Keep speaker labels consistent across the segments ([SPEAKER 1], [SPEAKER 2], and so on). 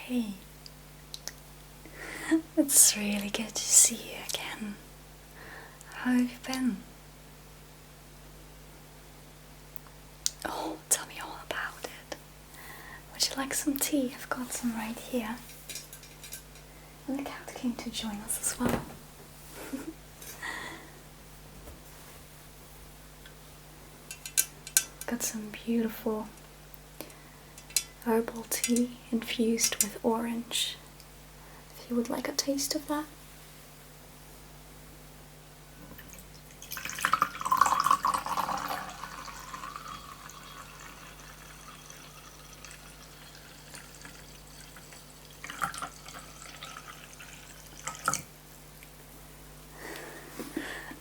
[SPEAKER 1] Hey, it's really good to see you again. How have you been? Oh, tell me all about it. Would you like some tea? I've got some right here. And the cat came to join us as well. Got some beautiful herbal tea infused with orange. If you would like a taste of that.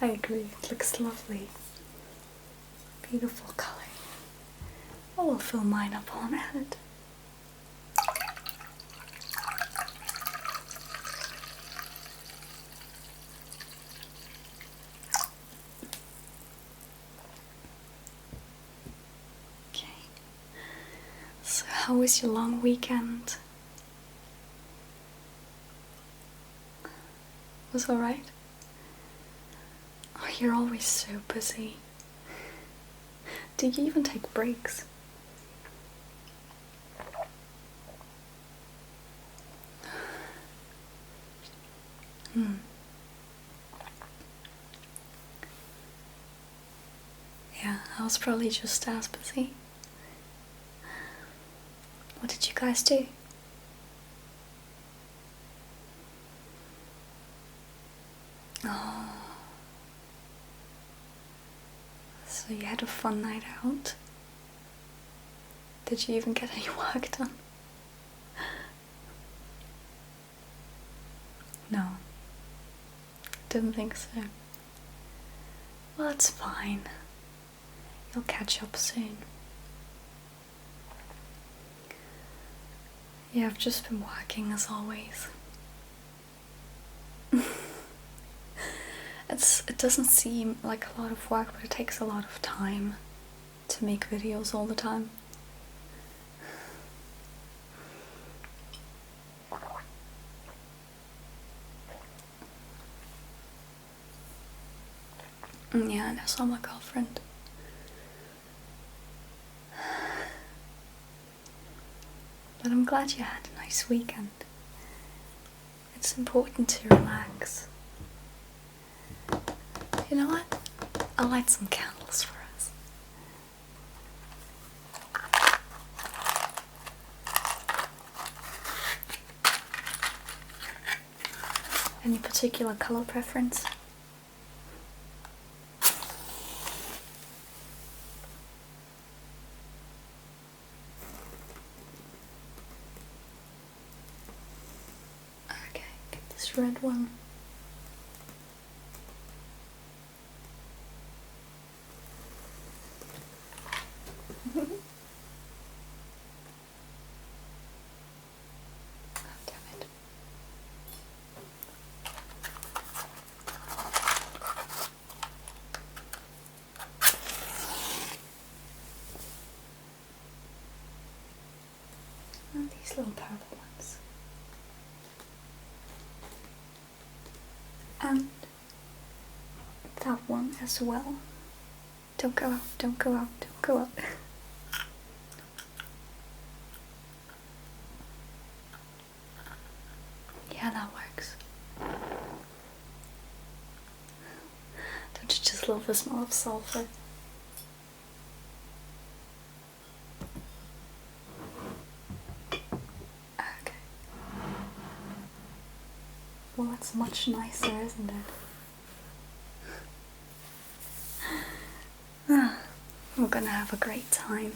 [SPEAKER 1] I agree, it looks lovely. Beautiful colour. I will fill mine up on it. Okay. So how was your long weekend? Was alright? Oh, you're always so busy. Do you even take breaks? Yeah, I was probably just as busy. What did you guys do? Oh, so you had a fun night out? Did you even get any work done? No, didn't think so. Well, that's fine. You'll catch up soon. Yeah, I've just been working as always. It doesn't seem like a lot of work, but it takes a lot of time to make videos all the time. Yeah, and I saw my girlfriend. But I'm glad you had a nice weekend. It's important to relax. You know what? I'll light some candles for us. Any particular color preference? Okay, get this red one. And these little purple ones. And that one as well. Don't go out, don't go out, don't go out. Yeah, that works. Don't you just love the smell of sulfur? Okay. Well, that's much nicer, isn't it? We're gonna have a great time.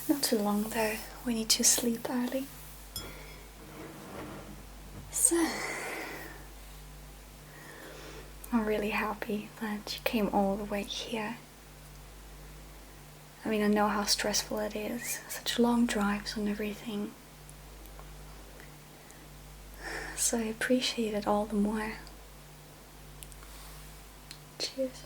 [SPEAKER 1] Not too long though, we need to sleep early. So, I'm really happy that you came all the way here. I mean, I know how stressful it is, such long drives and everything. So I appreciate it all the more. Cheers.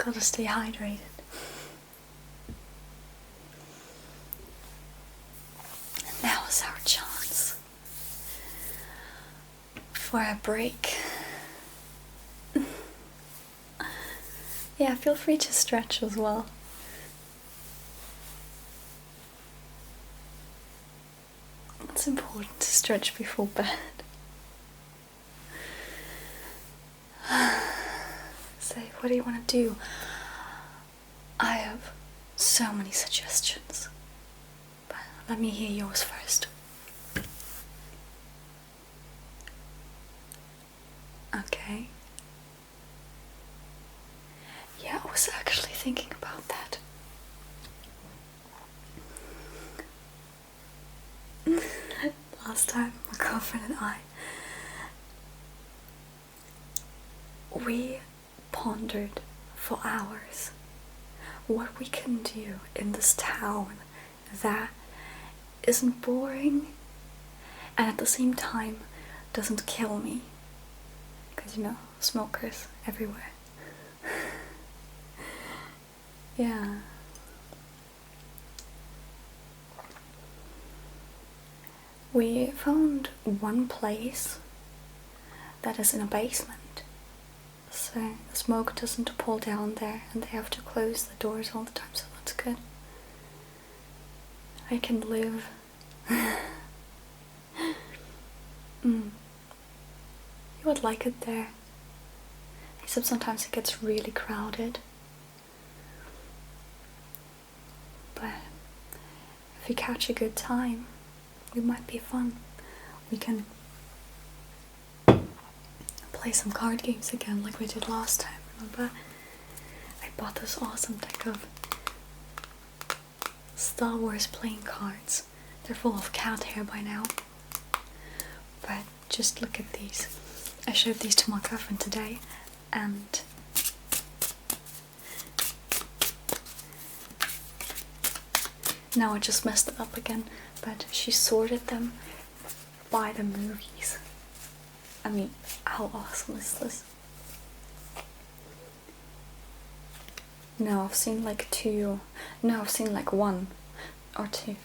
[SPEAKER 1] Gotta stay hydrated. And now is our chance for a break. Yeah, feel free to stretch as well. It's important to stretch before bed. So, what do you want to do? I have so many suggestions, but let me hear yours first. Okay. Yeah, I was actually thinking about that. Last time, my girlfriend and I, we pondered for hours what we can do in this town that isn't boring and at the same time doesn't kill me. Because, you know, smokers everywhere. Yeah. We found one place that is in a basement, so the smoke doesn't pour down there and they have to close the doors all the time, so that's good. I can live. You would like it there, except sometimes it gets really crowded. But if you catch a good time, it might be fun. We can play some card games again like we did last time, remember? I bought this awesome deck of Star Wars playing cards. They're full of cat hair by now. But just look at these. I showed these to my girlfriend today, and now I just messed it up again, but she sorted them by the movies. I mean, how awesome is this? No, I've seen like two. No, I've seen like one or two.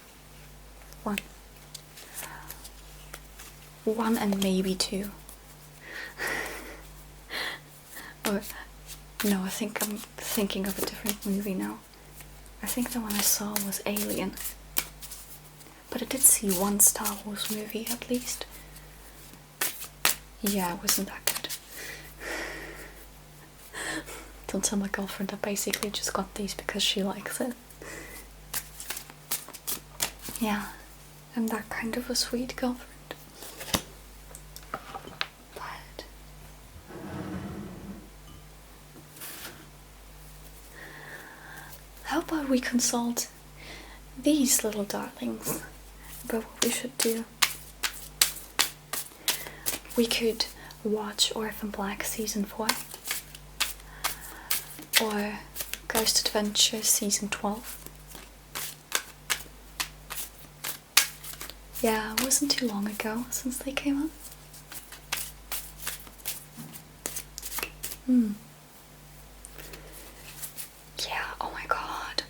[SPEAKER 1] One and maybe two. Or, no, I think I'm thinking of a different movie now. I think the one I saw was Alien. But I did see one Star Wars movie at least. Yeah, it wasn't that good. Don't tell my girlfriend I basically just got these because she likes it. Yeah, I'm that kind of a sweet girlfriend. But how about we consult these little darlings about what we should do? We could watch Orphan Black Season 4 or Ghost Adventure Season 12. Yeah, it wasn't too long ago since they came out. Yeah, oh my god.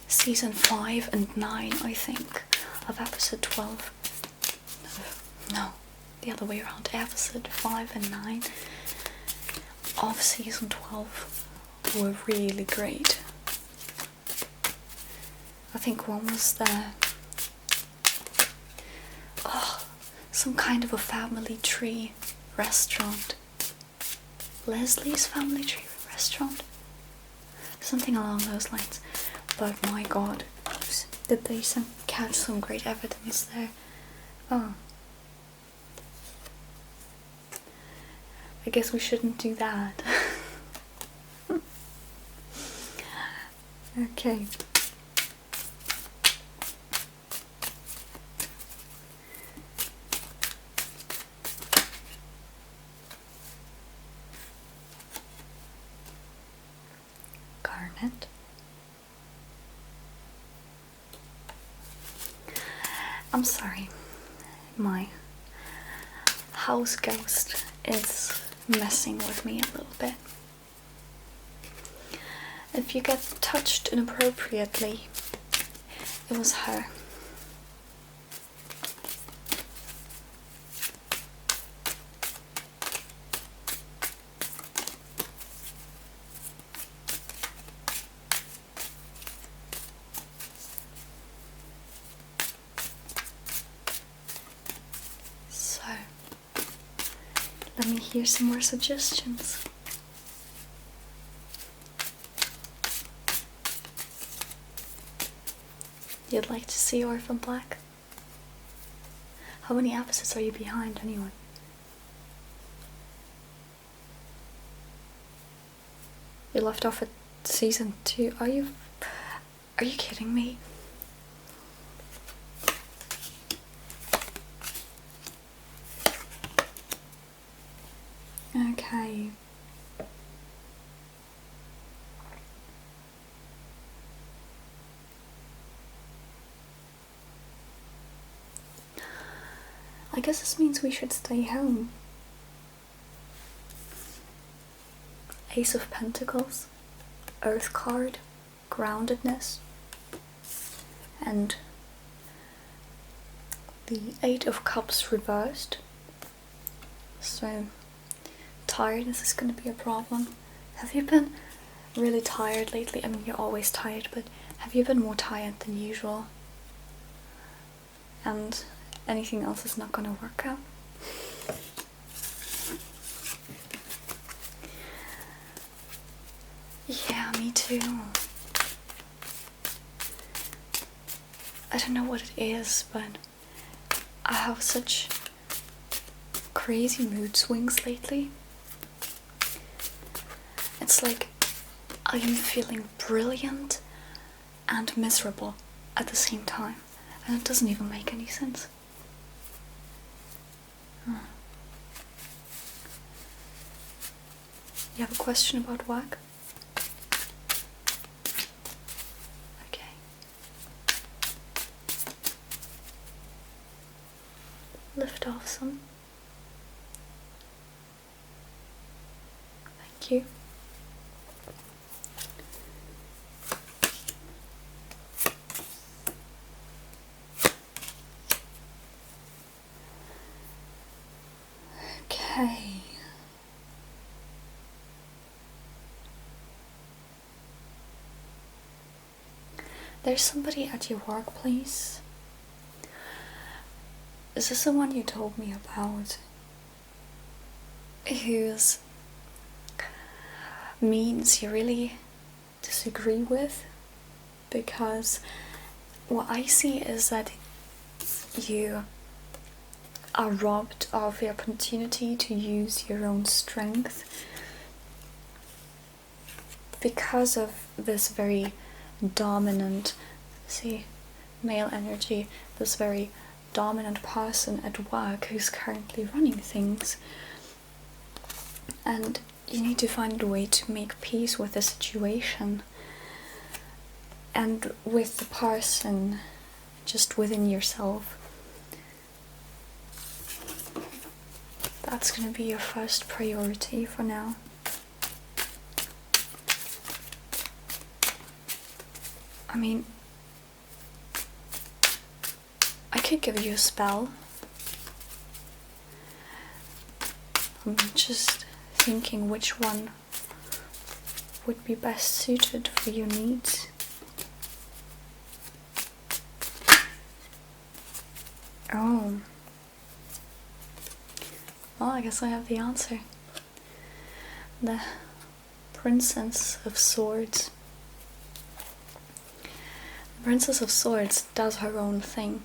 [SPEAKER 1] Season 5 and 9, I think, of episode 12. No, the other way around. Episode 5 and 9 of season 12 were really great. I think one was some kind of a family tree restaurant. Leslie's Family Tree Restaurant? Something along those lines. But my god, did they catch some great evidence there? Oh. I guess we shouldn't do that. Okay. Garnet. I'm sorry, my house ghost is messing with me a little bit. If you get touched inappropriately, it was her. So, let me hear some more suggestions. You'd like to see Orphan Black? How many episodes are you behind, anyone? You left off at season 2. Are you kidding me? Okay. I guess this means we should stay home. Ace of Pentacles, Earth card, groundedness, and the Eight of Cups reversed. So, tiredness is going to be a problem. Have you been really tired lately? I mean, you're always tired, but have you been more tired than usual? And anything else is not going to work out? Yeah, me too. I don't know what it is, but I have such crazy mood swings lately. It's like I am feeling brilliant and miserable at the same time, and it doesn't even make any sense. You have a question about work? Okay. Lift off some. Thank you. Okay. There's somebody at your workplace. Is this the one you told me about? Whose means you really disagree with? Because what I see is that you are robbed of the opportunity to use your own strength because of this very dominant, male energy, this very dominant person at work who's currently running things. And you need to find a way to make peace with the situation and with the person just within yourself. That's going to be your first priority for now. I mean, I could give you a spell. I'm just thinking which one would be best suited for your needs. Oh. Well, I guess I have the answer. The Princess of Swords. The Princess of Swords does her own thing.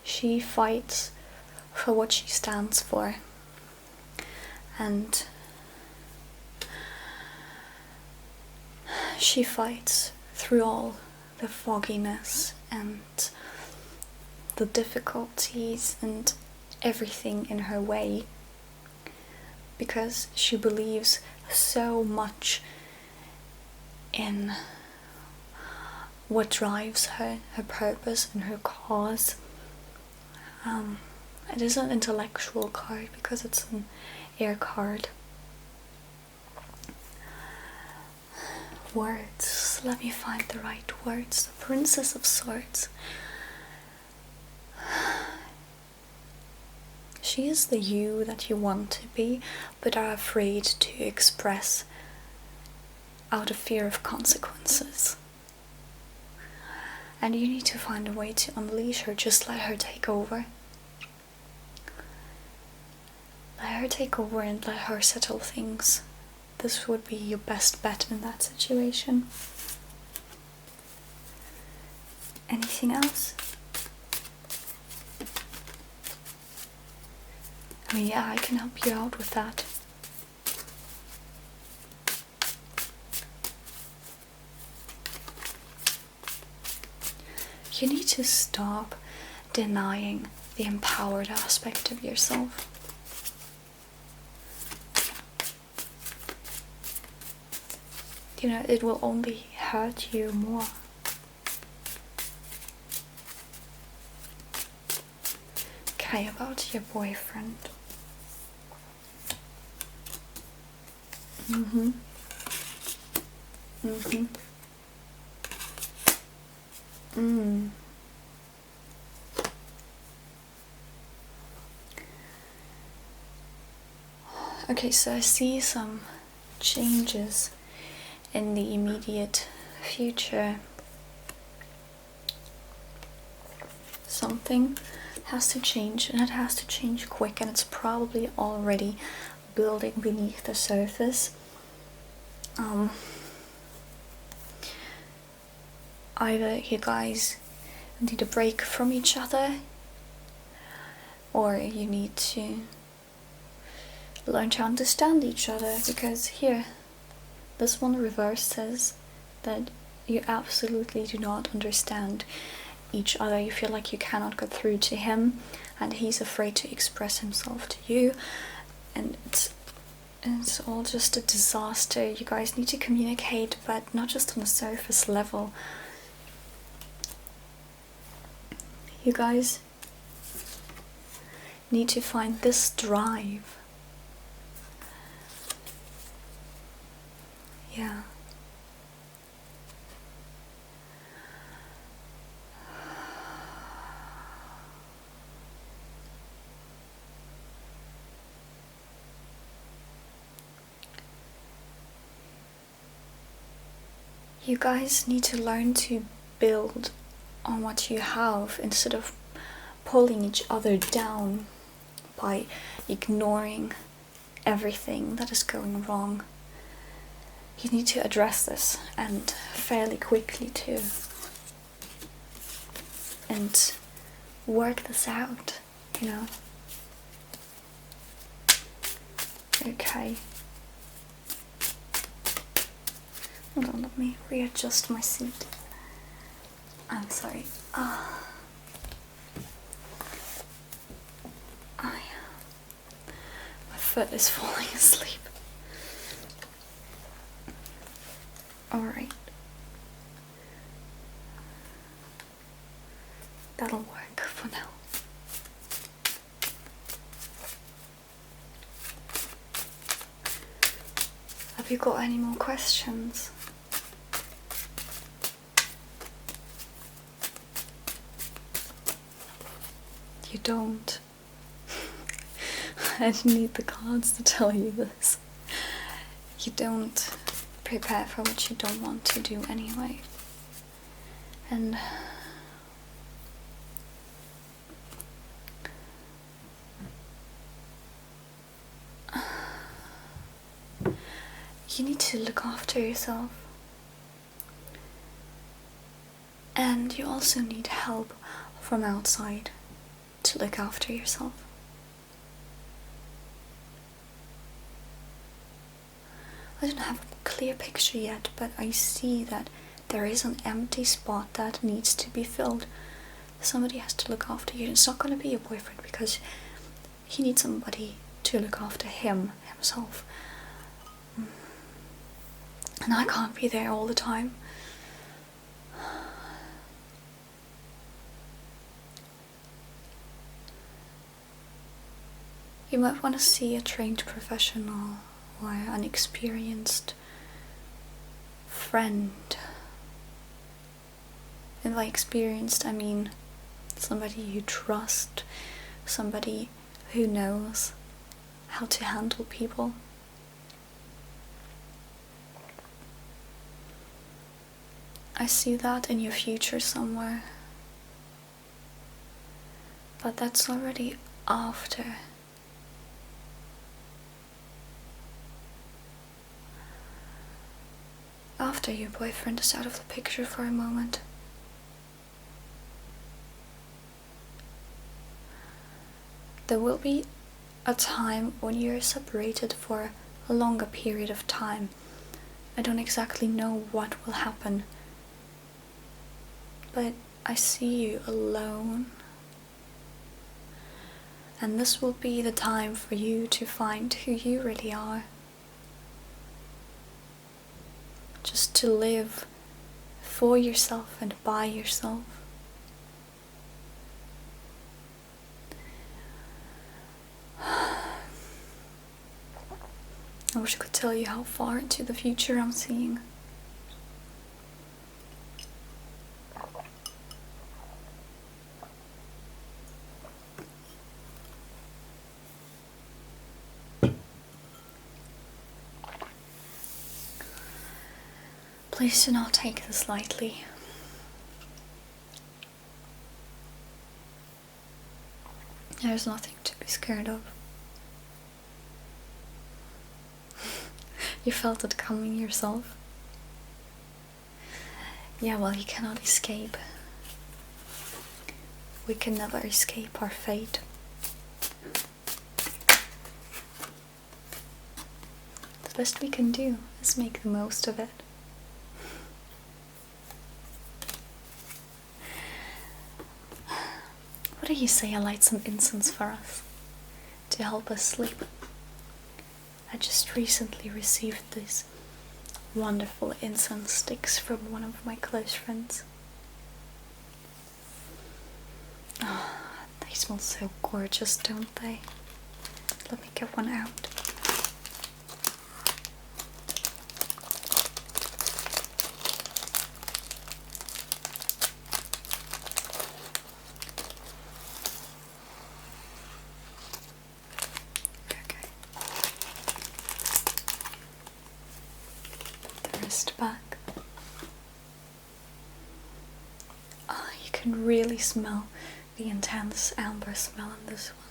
[SPEAKER 1] She fights for what she stands for. And she fights through all the fogginess and the difficulties and everything in her way, because she believes so much in what drives her purpose and her cause. It is an intellectual card because it's an air card. words. Let me find the right words. The Princess of Swords. She is the you that you want to be, but are afraid to express out of fear of consequences. And you need to find a way to unleash her. Just let her take over. Let her take over and let her settle things. This would be your best bet in that situation. Anything else? I mean, yeah, I can help you out with that. You need to stop denying the empowered aspect of yourself. You know, it will only hurt you more. Okay, about your boyfriend. Okay, so I see some changes in the immediate future. Something has to change, and it has to change quick, and it's probably already building beneath the surface. Either you guys need a break from each other, or you need to learn to understand each other, because here, this one reverse says that you absolutely do not understand each other. You feel like you cannot go through to him, and he's afraid to express himself to you, and it's all just a disaster. You guys need to communicate, but not just on a surface level. You guys need to find this drive. Yeah. You guys need to learn to build on what you have instead of pulling each other down by ignoring everything that is going wrong. You need to address this, and fairly quickly too, and work this out, you know. Okay. Hold on, let me readjust my seat. I'm sorry. My foot is falling asleep. Alright. That'll work for now. Have you got any more questions? You don't. I need the cards to tell you this. You don't prepare for what you don't want to do anyway. And you need to look after yourself. And you also need help from outside to look after yourself. I don't have a clear picture yet, but I see that there is an empty spot that needs to be filled. Somebody has to look after you. It's not going to be your boyfriend, because he needs somebody to look after himself. And I can't be there all the time. You might want to see a trained professional or an experienced friend. And by experienced, I mean somebody you trust, somebody who knows how to handle people. I see that in your future somewhere. But that's already after. After your boyfriend is out of the picture for a moment. There will be a time when you're separated for a longer period of time. I don't exactly know what will happen, but I see you alone. And this will be the time for you to find who you really are. Just to live for yourself and by yourself. I wish I could tell you how far into the future I'm seeing. Please do not take this lightly. There's nothing to be scared of. You felt it coming yourself? Yeah, well, you cannot escape. We can never escape our fate. The best we can do is make the most of it. What do you say I light some incense for us to help us sleep? I just recently received these wonderful incense sticks from one of my close friends. Oh, they smell so gorgeous, don't they? Let me get one out. Back. Oh, you can really smell the intense amber smell in this one.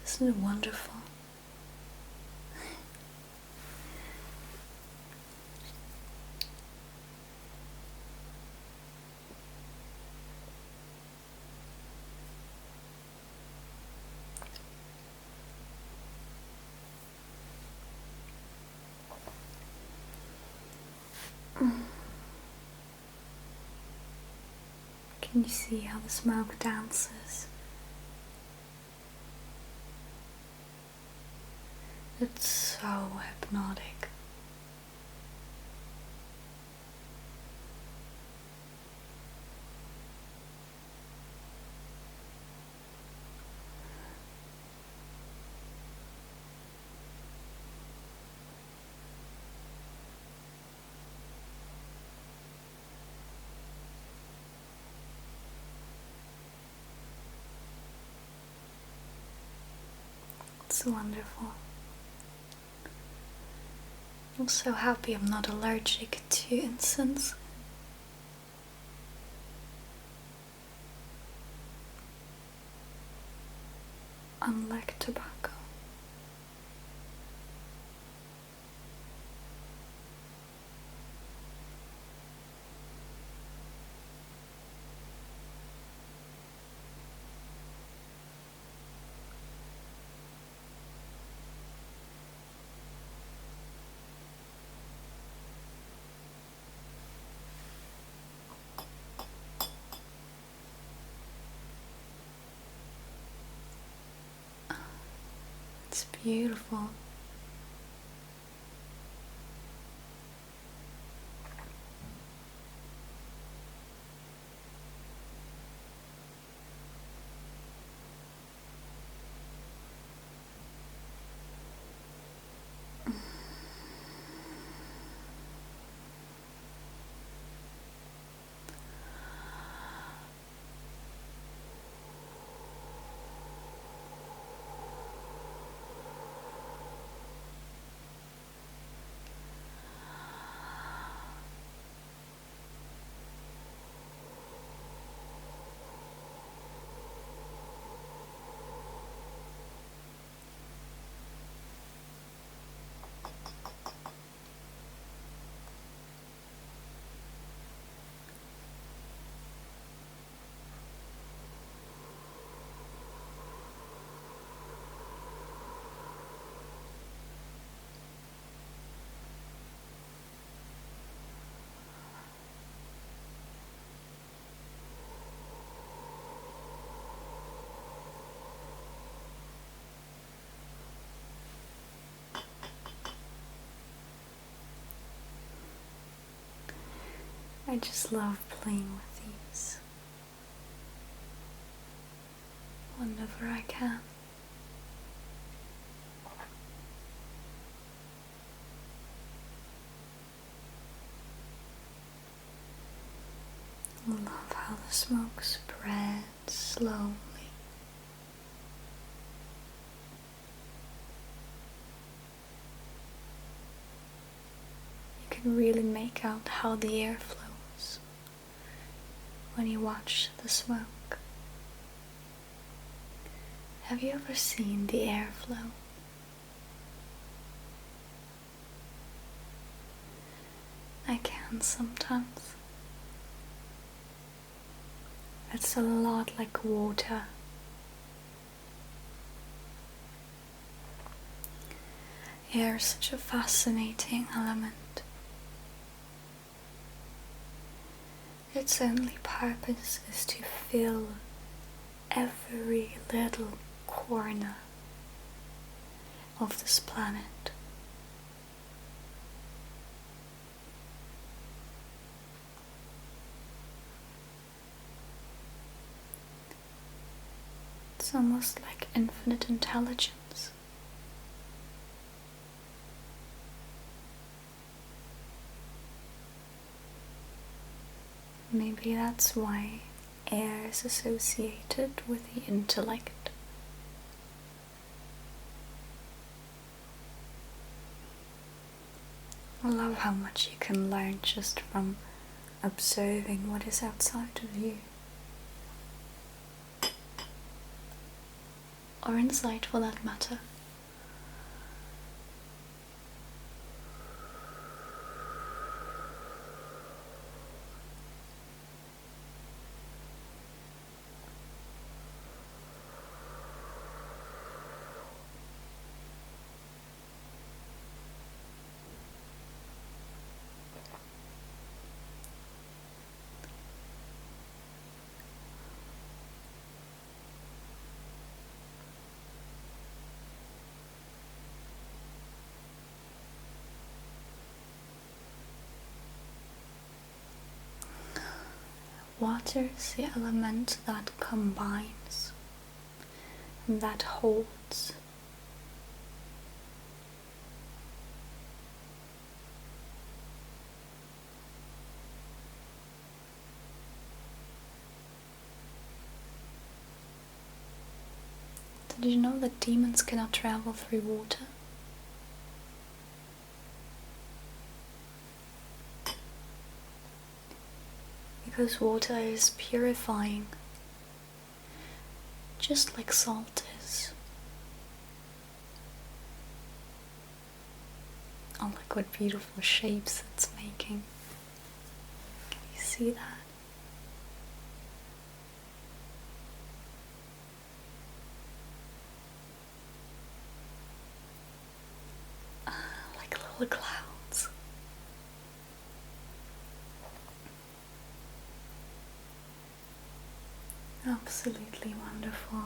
[SPEAKER 1] Isn't it wonderful? Can you see how the smoke dances? It's so hypnotic. It's wonderful. I'm so happy I'm not allergic to incense. Unlike tobacco. It's beautiful. I just love playing with these whenever I can. I love how the smoke spreads slowly. You can really make out how the air flows when you watch the smoke. Have you ever seen the airflow? I can sometimes. It's a lot like water. Air is such a fascinating element. Its only purpose is to fill every little corner of this planet. It's almost like infinite intelligence. Maybe that's why air is associated with the intellect. I love how much you can learn just from observing what is outside of you. Or inside, for that matter. Water is the element that combines, and that holds. Did you know that demons cannot travel through water? Because water is purifying, just like salt is. Oh, look what beautiful shapes it's making. Can you see that? Like little clouds. Absolutely wonderful.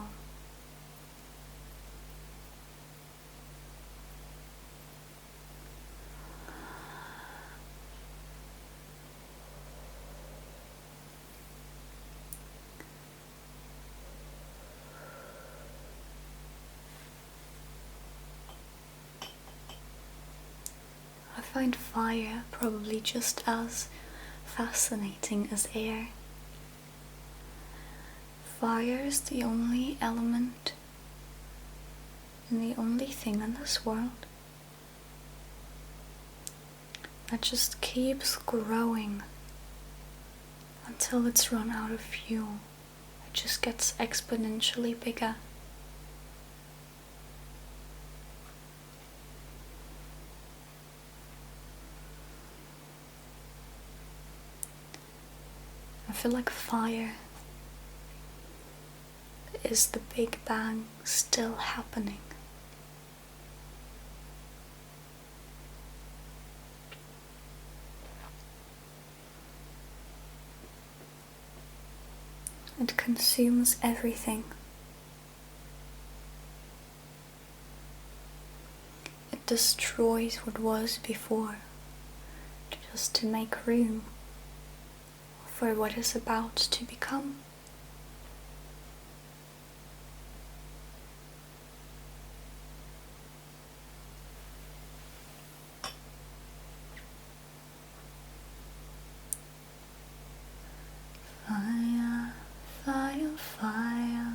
[SPEAKER 1] I find fire probably just as fascinating as air. Fire is the only element and the only thing in this world that just keeps growing until it's run out of fuel. It just gets exponentially bigger. I feel like fire is the Big Bang still happening. It consumes everything. It destroys what was before, just to make room for what is about to become. Fire, fire, fire,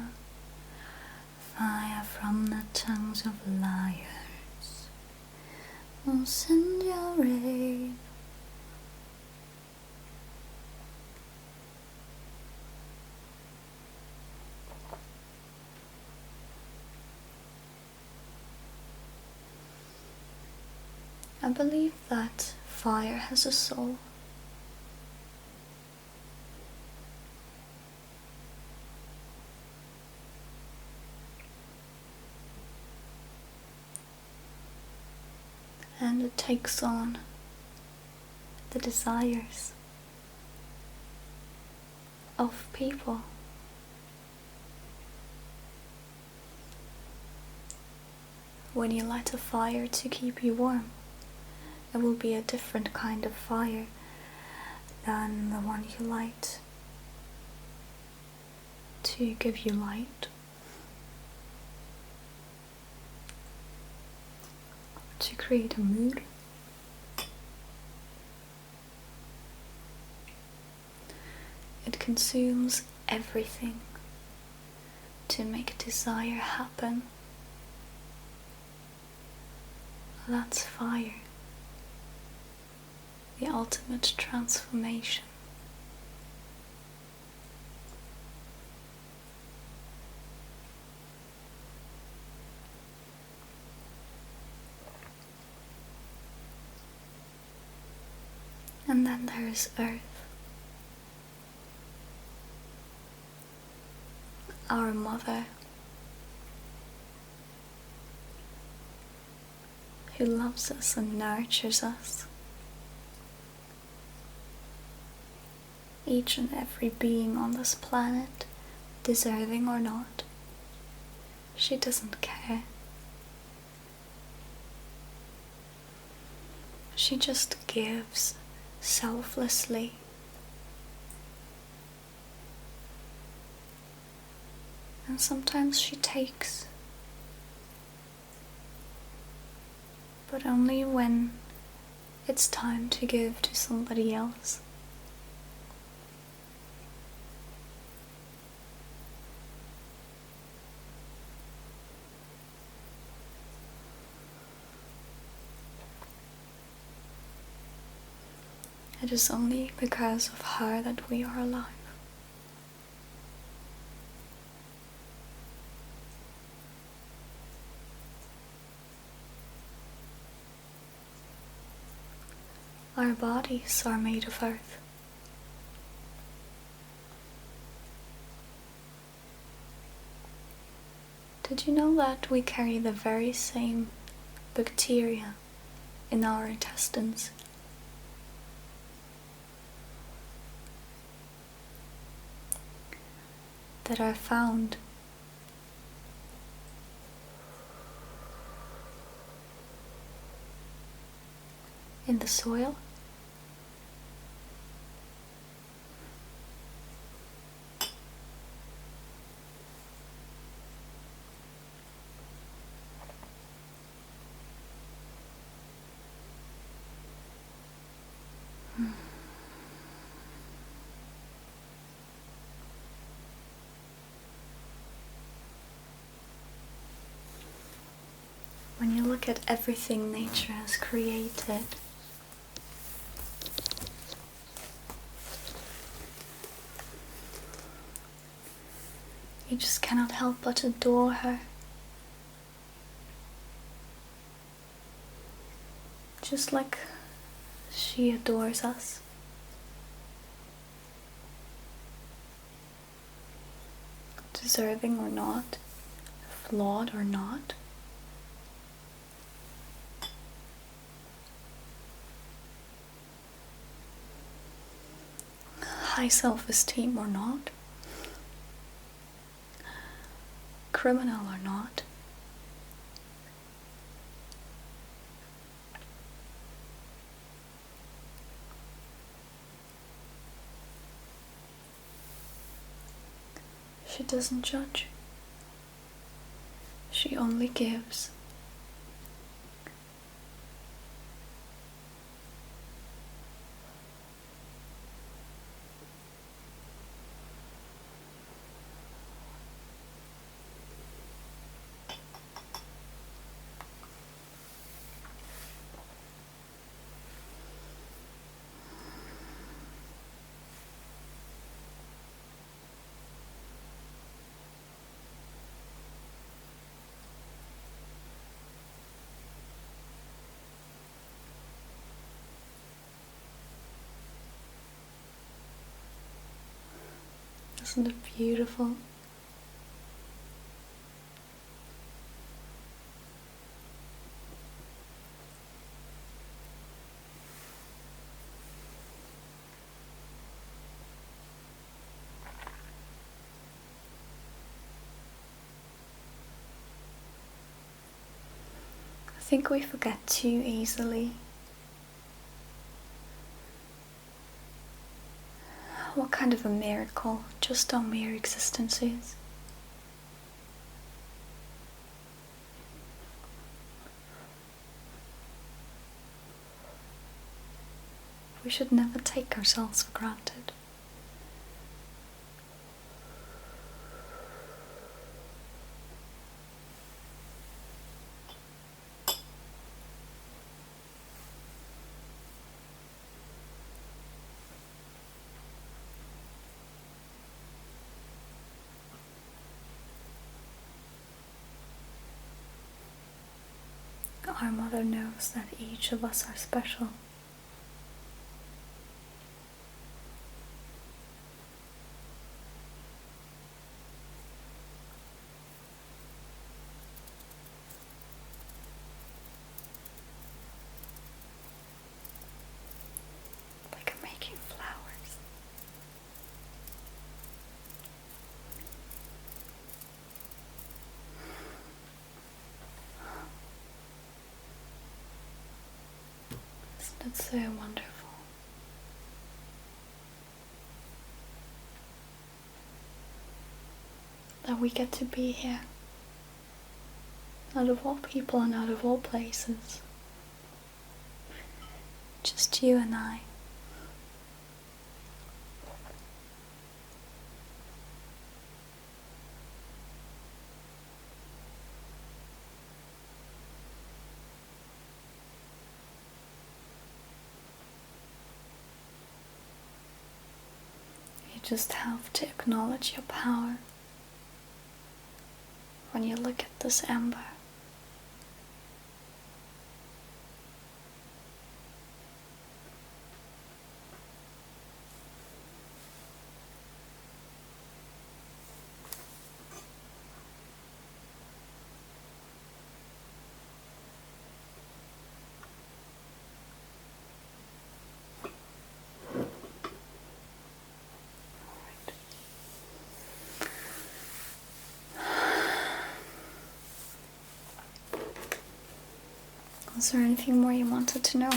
[SPEAKER 1] fire from the tongues of liars, will send your rain. I believe that fire has a soul. And it takes on the desires of people. When you light a fire to keep you warm, it will be a different kind of fire than the one you light to give you light, to create a mood. It consumes everything to make desire happen. That's fire, the ultimate transformation. And then there is earth, our mother, who loves us and nurtures us. Each and every being on this planet, deserving or not, she doesn't care. She just gives selflessly. And sometimes she takes, but only when it's time to give to somebody else. It is only because of her that we are alive. Our bodies are made of earth. Did you know that we carry the very same bacteria in our intestines? That are found in the soil? When you look at everything nature has created, you just cannot help but adore her. Just like she adores us. Deserving or not, flawed or not. High self-esteem or not, criminal or not, She doesn't judge. She only gives. Isn't it beautiful? I think we forget too easily what kind of a miracle just our mere existence is. We should never take ourselves for granted. Our mother knows that each of us are special. Like making flowers. Isn't it so wonderful? That we get to be here. Out of all people and out of all places. Just you and I. You just have to acknowledge your power when you look at this ember. Was there anything more you wanted to know?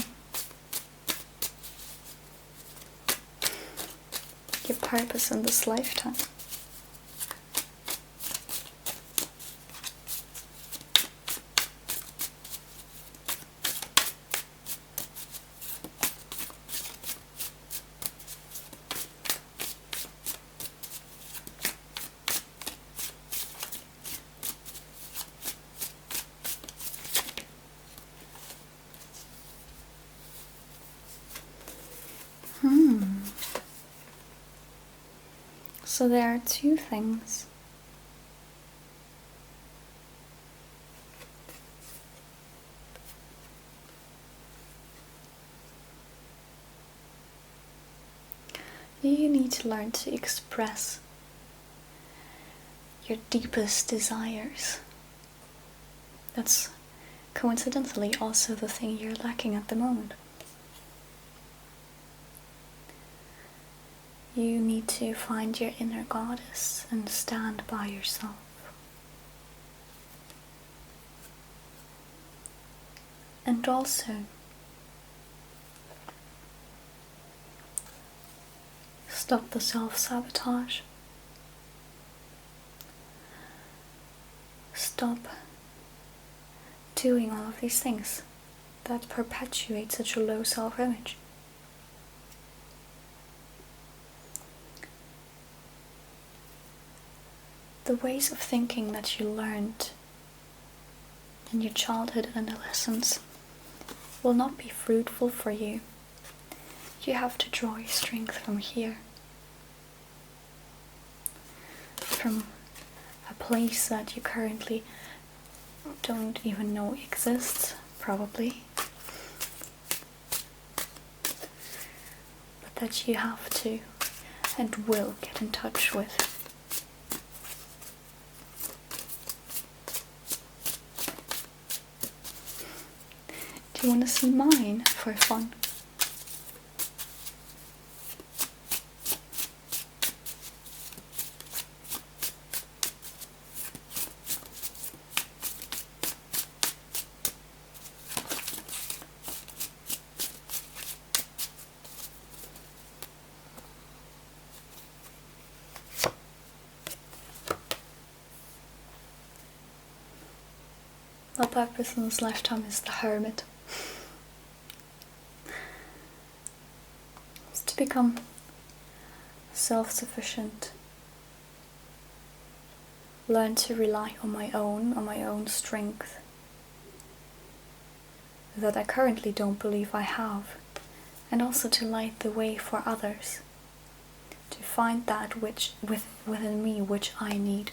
[SPEAKER 1] Your purpose in this lifetime? So there are two things. You need to learn to express your deepest desires. That's coincidentally also the thing you're lacking at the moment. You need to find your inner goddess and stand by yourself. And also stop the self-sabotage. stop doing all of these things that perpetuate such a low self-image. The ways of thinking that you learned in your childhood and adolescence will not be fruitful for you. You have to draw your strength from here. From a place that you currently don't even know exists, probably. But that you have to and will get in touch with. Do you want to see mine for fun? Well, that person's lifetime is the hermit. It's to become self-sufficient. Learn to rely on my own strength that I currently don't believe I have, and also to light the way for others, to find that which within me which I need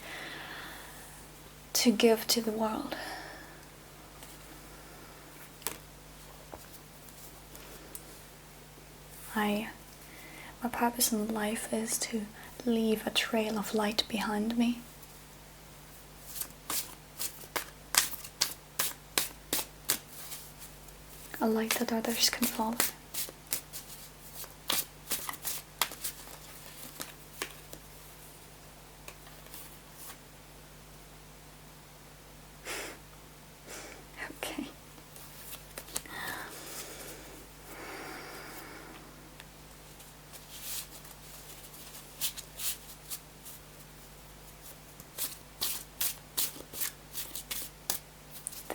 [SPEAKER 1] to give to the world. My purpose in life is to leave a trail of light behind me. A light that others can follow. Okay.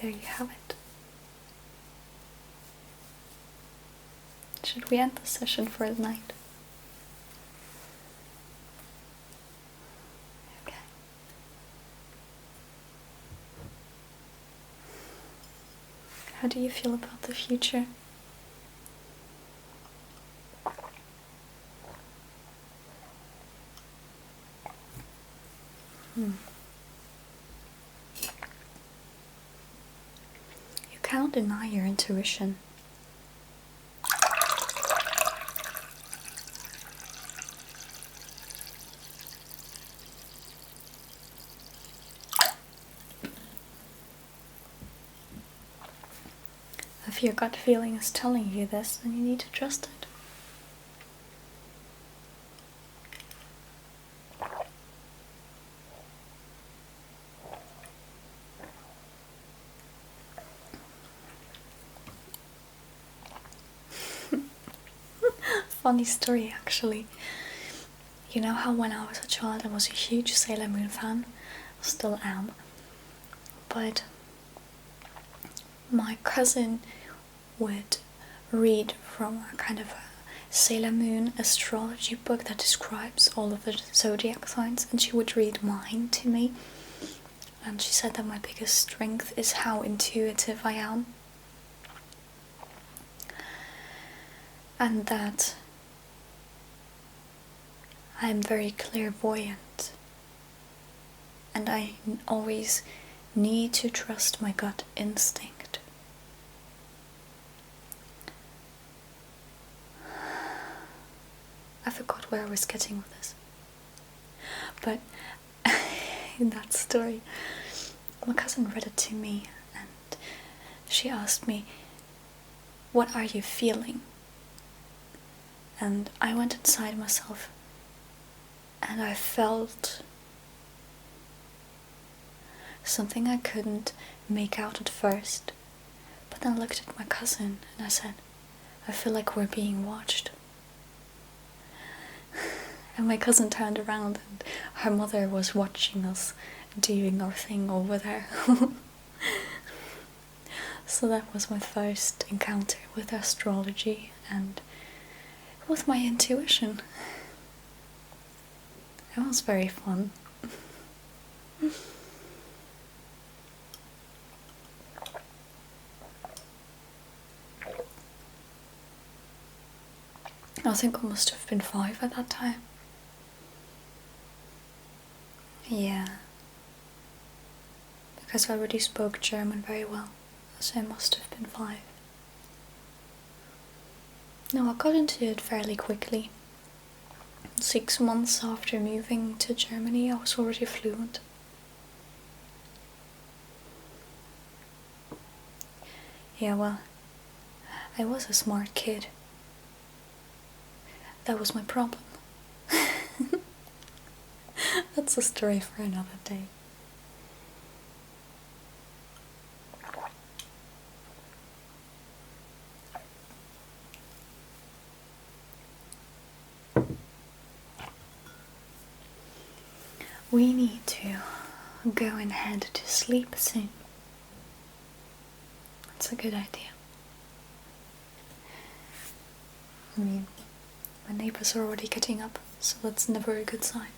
[SPEAKER 1] There you have it. Should we end the session for the night? Okay. How do you feel about the future? You cannot deny your intuition. If your gut feeling is telling you this, then you need to trust it. Funny story, actually. You know how when I was a child I was a huge Sailor Moon fan? Still am. But my cousin would read from a kind of a Sailor Moon astrology book that describes all of the zodiac signs, and she would read mine to me. And she said that my biggest strength is how intuitive I am. And that I am very clairvoyant. And I always need to trust my gut instinct. I forgot where I was getting with this. But in that story, my cousin read it to me and she asked me, "What are you feeling?" And I went inside myself and I felt something I couldn't make out at first. But then I looked at my cousin and I said, "I feel like we're being watched." And my cousin turned around and her mother was watching us doing our thing over there. So that was my first encounter with astrology and with my intuition. It was very fun. I think I must have been 5 at that time. Yeah. Because I already spoke German very well, so I must have been 5. No, I got into it fairly quickly. 6 months after moving to Germany, I was already fluent. Yeah, well, I was a smart kid. That was my problem. That's a story for another day. We need to go and head to sleep soon. That's a good idea. I mean, my neighbors are already getting up, so that's never a good sign.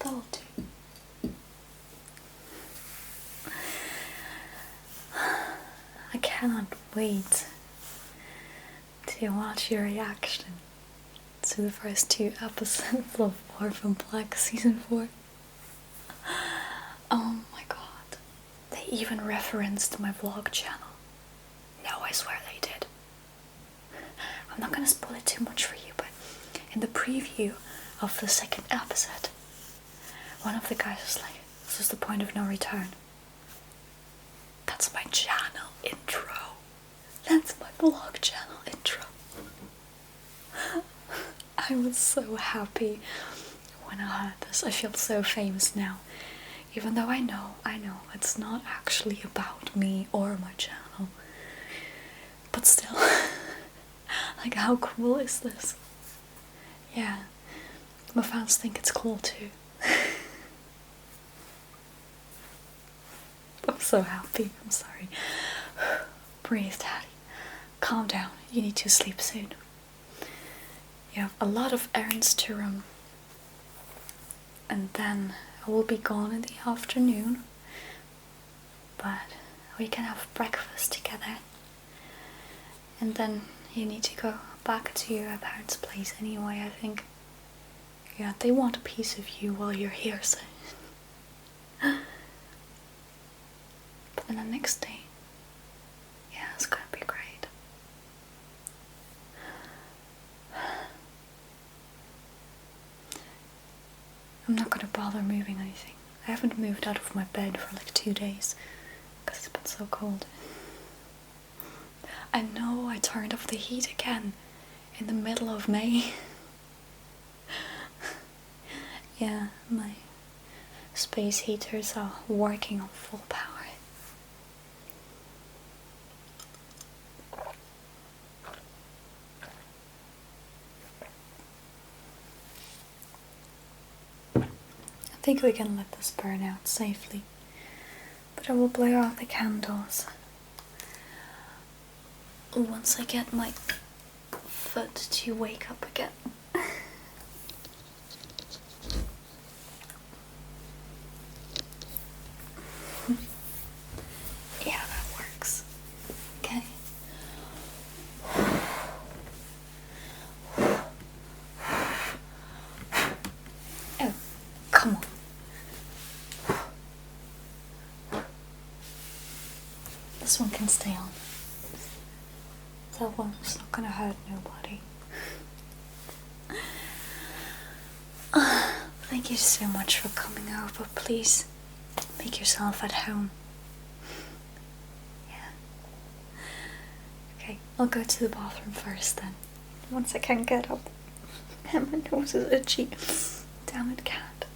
[SPEAKER 1] That'll do. I cannot wait to watch your reaction to the first 2 episodes of Orphan Black Season 4. Oh my god. They even referenced my vlog channel. No, I swear they did. I'm not gonna spoil it too much for you, but in the preview of the 2nd episode, one of the guys was like, "This is the point of no return." That's my channel intro. That's my vlog channel intro. I was so happy when I heard this. I feel so famous now. Even though I know, it's not actually about me or my channel. But still, like, how cool is this? Yeah, my fans think it's cool too. I'm so happy. I'm sorry. Breathe, Daddy. Calm down. You need to sleep soon. You have a lot of errands to run. And then I will be gone in the afternoon. But we can have breakfast together. And then you need to go back to your parents' place anyway, I think. Yeah, they want a piece of you while you're here, so... But then the next day, yeah, it's gonna be great. I'm not gonna bother moving anything. I haven't moved out of my bed for like 2 days because it's been so cold. I know I turned off the heat again in the middle of May. Yeah, my space heaters are working on full power. I think we can let this burn out safely, but I will blow out the candles once I get my foot to wake up again. Yeah, that works. Okay. Oh, come on. This one can stay on. That one's not gonna hurt nobody. Thank you so much for coming over. Please make yourself at home. Yeah. Okay, I'll go to the bathroom first then. Once I can get up. And my nose is itchy. Damn it, cat.